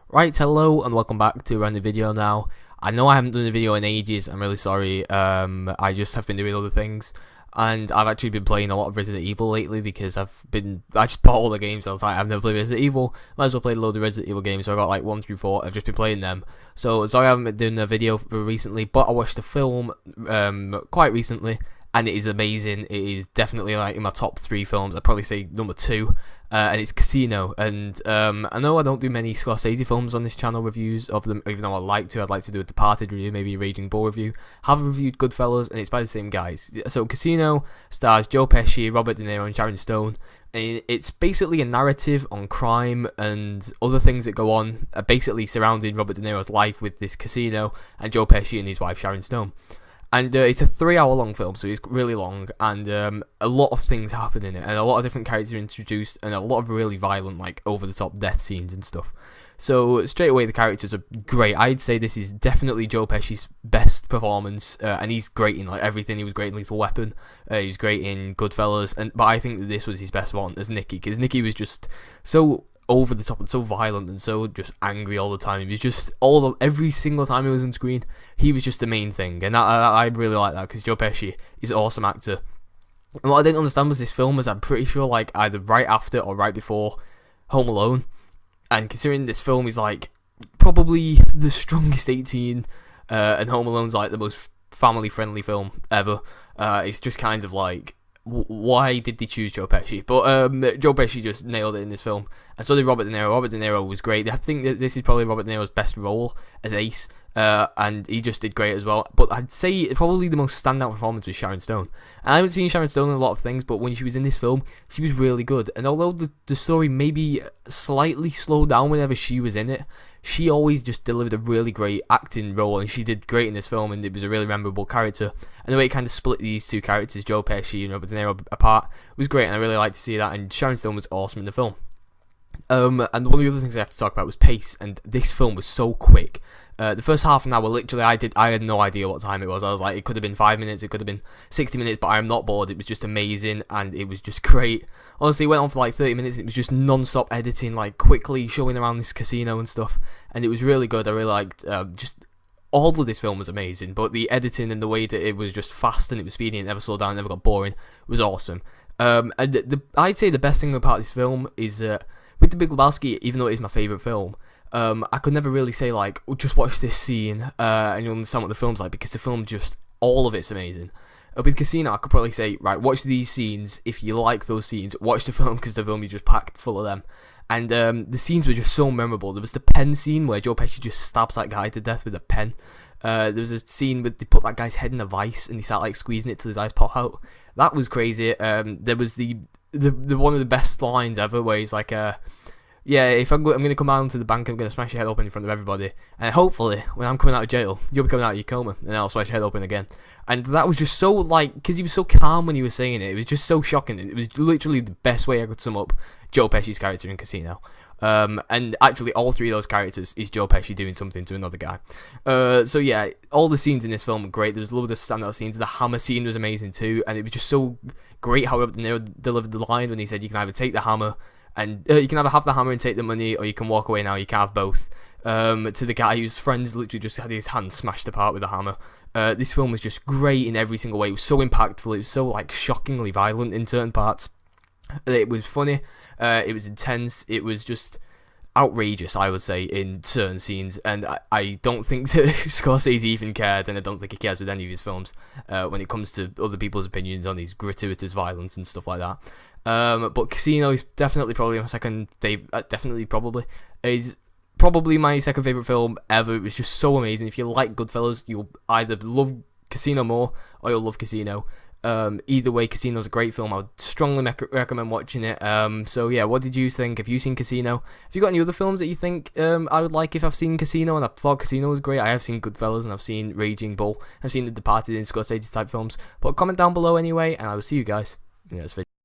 Right, hello and welcome back to a random video now. I know I haven't done a video in ages, I'm really sorry. I just have been doing other things, and I've actually been playing a lot of Resident Evil lately because I just bought all the games. I was like, I've never played Resident Evil, might as well play a load of Resident Evil games, so I got like 1 through 4, I've just been playing them. So sorry I haven't been doing a video recently, but I watched a film quite recently, and it is amazing. It is definitely like in my top 3 films. I'd probably say number 2, and it's Casino. And I know I don't do many Scrocese films on this channel, reviews of them, even though I'd like to. I'd like to do a Departed review, maybe a Raging Bull review. Have reviewed Goodfellas, and it's by the same guys. So Casino stars Joe Pesci, Robert De Niro, and Sharon Stone. And it's basically a narrative on crime and other things that go on, basically surrounding Robert De Niro's life with this casino, and Joe Pesci and his wife Sharon Stone. And it's a 3-hour long film, so it's really long, and a lot of things happen in it, and a lot of different characters are introduced, and a lot of really violent, like, over-the-top death scenes and stuff. So, straight away, the characters are great. I'd say this is definitely Joe Pesci's best performance, and he's great in, like, everything. He was great in Lethal Weapon, he was great in Goodfellas, but I think that this was his best one as Nicky, because Nicky was just so over the top and so violent and so just angry all the time. He was just every single time he was on screen, he was just the main thing, and I really like that because Joe Pesci is an awesome actor. And what I didn't understand was this film was, I'm pretty sure, like either right after or right before Home Alone, and considering this film is like probably the strongest 18, and Home Alone's like the most family friendly film ever, it's just kind of like, why did they choose Joe Pesci? But Joe Pesci just nailed it in this film, and so did Robert De Niro. Robert De Niro was great. I think that this is probably Robert De Niro's best role as Ace, and he just did great as well. But I'd say probably the most standout performance was Sharon Stone. And I haven't seen Sharon Stone in a lot of things, but when she was in this film, she was really good. And although the story maybe slightly slowed down whenever she was in it, she always just delivered a really great acting role, and she did great in this film, and it was a really memorable character. And the way it kind of split these two characters, Joe Pesci and Robert De Niro, apart was great, and I really liked to see that, and Sharon Stone was awesome in the film. And one of the other things I have to talk about was pace, and this film was so quick. The first half an hour, literally, I had no idea what time it was. I was like, it could have been 5 minutes, it could have been 60 minutes, but I am not bored. It was just amazing, and it was just great. Honestly, it went on for like 30 minutes, and it was just non-stop editing, like quickly showing around this casino and stuff, and it was really good. I really liked just all of this film was amazing, but the editing and the way that it was just fast and it was speedy and it never slowed down, never got boring, was awesome. And I'd say the best thing about this film is with The Big Lebowski, even though it is my favourite film, I could never really say like, oh, just watch this scene and you'll understand what the film's like, because the film just, all of it's amazing. With Casino, I could probably say, right, watch these scenes. If you like those scenes, watch the film, because the film is just packed full of them. And the scenes were just so memorable. There was the pen scene where Joe Pesci just stabs that guy to death with a pen. There was a scene where they put that guy's head in a vice and he started like squeezing it till his eyes pop out. That was crazy. There was the one of the best lines ever where he's like, yeah, if I'm going to come down to the bank, I'm going to smash your head open in front of everybody. And hopefully, when I'm coming out of jail, you'll be coming out of your coma, and I'll smash your head open again. And that was just so, like, because he was so calm when he was saying it. It was just so shocking. It was literally the best way I could sum up Joe Pesci's character in Casino. And actually, all 3 of those characters is Joe Pesci doing something to another guy. So yeah, all the scenes in this film were great. There was a load of standout scenes. The hammer scene was amazing too, and it was just so great how Robert De Niro delivered the line when he said, you can either take the hammer, and you can either have the hammer and take the money, or you can walk away now, you can't have both. To the guy whose friends literally just had his hand smashed apart with a hammer. This film was just great in every single way. It was so impactful, it was so like shockingly violent in certain parts. It was funny, it was intense, it was just outrageous, I would say, in certain scenes, and I don't think that Scrocese even cared, and I don't think he cares with any of his films when it comes to other people's opinions on his gratuitous violence and stuff like that. But Casino is definitely probably my second favorite, is probably my second favorite film ever. It was just so amazing. If you like Goodfellas, you'll either love Casino more, or you'll love Casino. Either way, Casino's a great film. I would strongly recommend watching it. So yeah, what did you think? Have you seen Casino? Have you got any other films that you think I would like if I've seen Casino and I thought Casino was great? I have seen Goodfellas and I've seen Raging Bull. I've seen The Departed and Scrocese type films. But comment down below anyway, and I will see you guys in the next video.